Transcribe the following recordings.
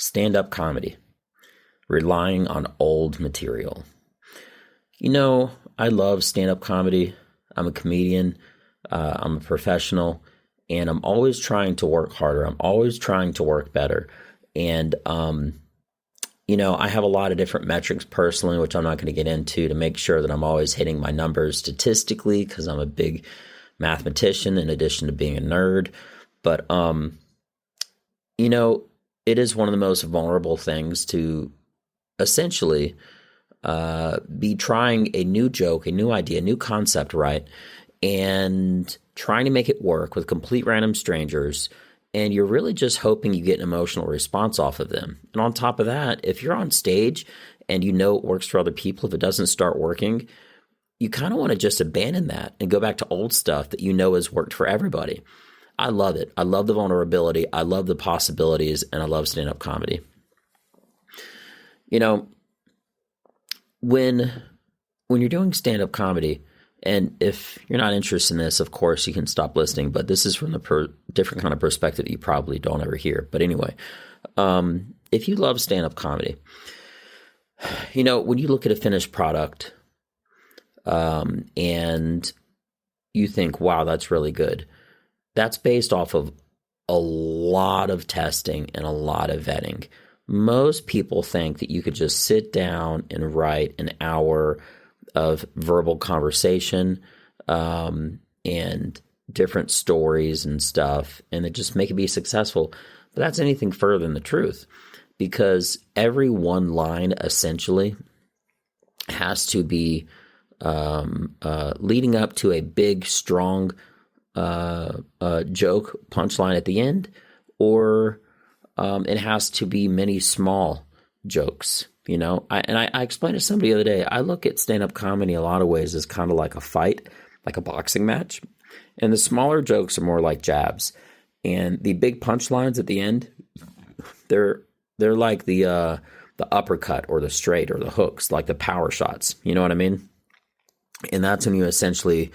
stand-up comedy, relying on old material. I love stand-up comedy. I'm a comedian. I'm a professional, and I'm always trying to work harder. I'm always trying to work better. And, I have a lot of different metrics personally, which I'm not going to get into, to make sure that I'm always hitting my numbers statistically, because I'm a big mathematician in addition to being a nerd. But, it is one of the most vulnerable things to essentially be trying a new joke, a new idea, a new concept, right? And trying to make it work with complete random strangers. And you're really just hoping you get an emotional response off of them. And on top of that, if you're on stage and you know it works for other people, if it doesn't start working, you kind of want to just abandon that and go back to old stuff that you know has worked for everybody. I love it. I love the vulnerability. I love the possibilities, and I love stand-up comedy. When you're doing stand-up comedy, and if you're not interested in this, of course, you can stop listening, but this is from the different kind of perspective that you probably don't ever hear. But anyway, if you love stand-up comedy, when you look at a finished product and you think, wow, that's really good, that's based off of a lot of testing and a lot of vetting. Most people think that you could just sit down and write an hour of verbal conversation and different stories and stuff, and then just make it be successful. But that's anything further than the truth, because every one line essentially has to be leading up to a big, strong joke punchline at the end, or it has to be many small jokes. I explained to somebody the other day, I look at stand-up comedy in a lot of ways as kind of like a fight, like a boxing match. And the smaller jokes are more like jabs. And the big punchlines at the end, they're like the uppercut or the straight or the hooks, like the power shots. You know what I mean? And that's when you essentially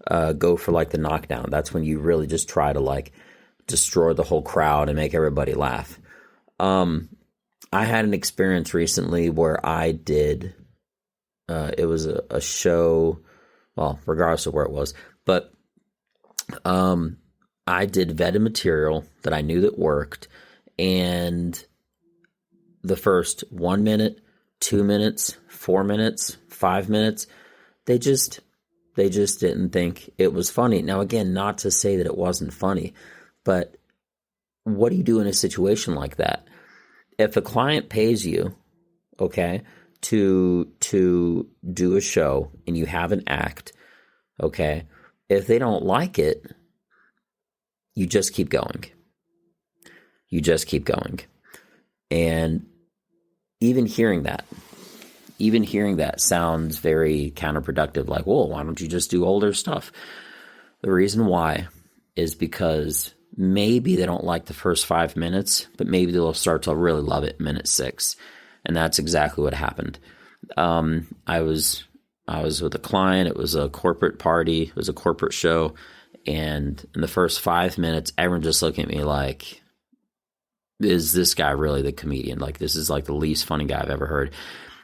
go for like the knockdown. That's when you really just try to like destroy the whole crowd and make everybody laugh. I had an experience recently where I did, it was a show, well, regardless of where it was, but I did vetted material that I knew that worked, and the first 1 minute, 2 minutes, 4 minutes, 5 minutes, they just didn't think it was funny. Now, again, not to say that it wasn't funny, but what do you do in a situation like that? If a client pays you, okay, to do a show and you have an act, okay, if they don't like it, you just keep going. You just keep going. And even hearing that sounds very counterproductive, like, well, why don't you just do older stuff? The reason why is because maybe they don't like the first 5 minutes, but maybe they'll start to really love it minute 6. And that's exactly what happened. I was with a client. It was a corporate party. It was a corporate show. And in the first 5 minutes, everyone just looking at me like, is this guy really the comedian? Like, this is like the least funny guy I've ever heard.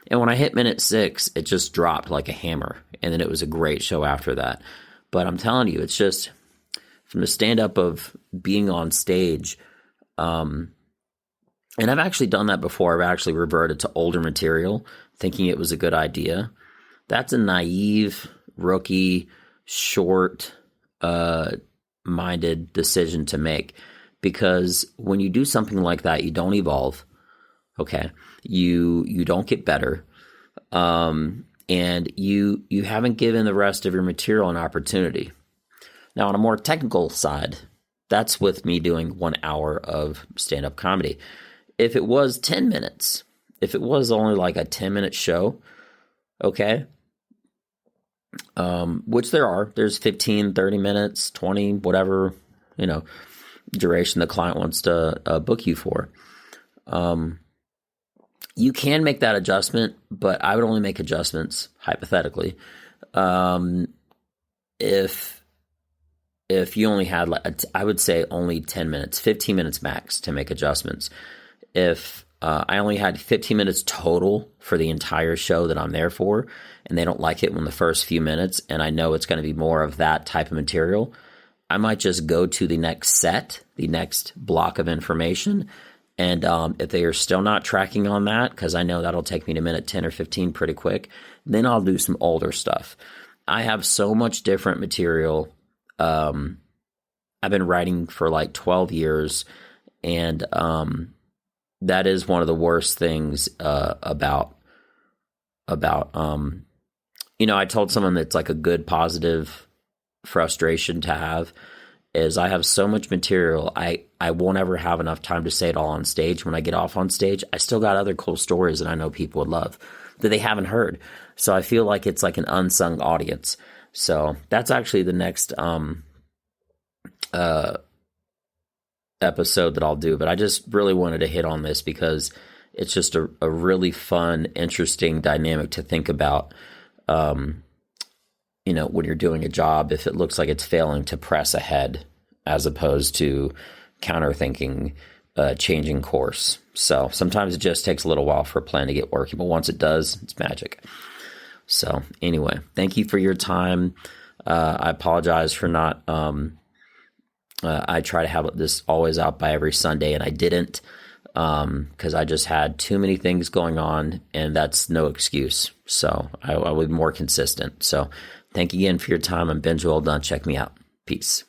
And when I hit minute 6, it just dropped like a hammer. And then it was a great show after that. But I'm telling you, it's just from the stand-up of being on stage, and I've actually done that before. I've actually reverted to older material, thinking it was a good idea. That's a naive, rookie, short-minded decision to make, because when you do something like that, you don't evolve. Okay, you don't get better, and you haven't given the rest of your material an opportunity. Now, on a more technical side, that's with me doing 1 hour of stand-up comedy. If it was 10 minutes, if it was only like a 10-minute show, okay, which there's 15, 30 minutes, 20, whatever, duration the client wants to book you for. You can make that adjustment, but I would only make adjustments, hypothetically, if you only had, I would say only 10 minutes, 15 minutes max to make adjustments. If I only had 15 minutes total for the entire show that I'm there for, and they don't like it when the first few minutes, and I know it's going to be more of that type of material. I might just go to the next set, the next block of information, and if they are still not tracking on that, because I know that'll take me to minute 10 or 15 pretty quick, then I'll do some older stuff. I have so much different material. I've been writing for like 12 years, and that is one of the worst things about I told someone that's like a good positive frustration to have is I have so much material. I won't ever have enough time to say it all on stage. When I get off on stage, I still got other cool stories that I know people would love that they haven't heard. So I feel like it's like an unsung audience. So that's actually the next episode that I'll do. But I just really wanted to hit on this because it's just a really fun, interesting dynamic to think about. When you're doing a job, if it looks like it's failing, to press ahead as opposed to counter-thinking, changing course. So sometimes it just takes a little while for a plan to get working, but once it does, it's magic. So anyway, thank you for your time. I apologize for not, I try to have this always out by every Sunday, and I didn't because I just had too many things going on, and that's no excuse. So I will be more consistent. So thank you again for your time. I'm Benja. Welldone. Check me out. Peace.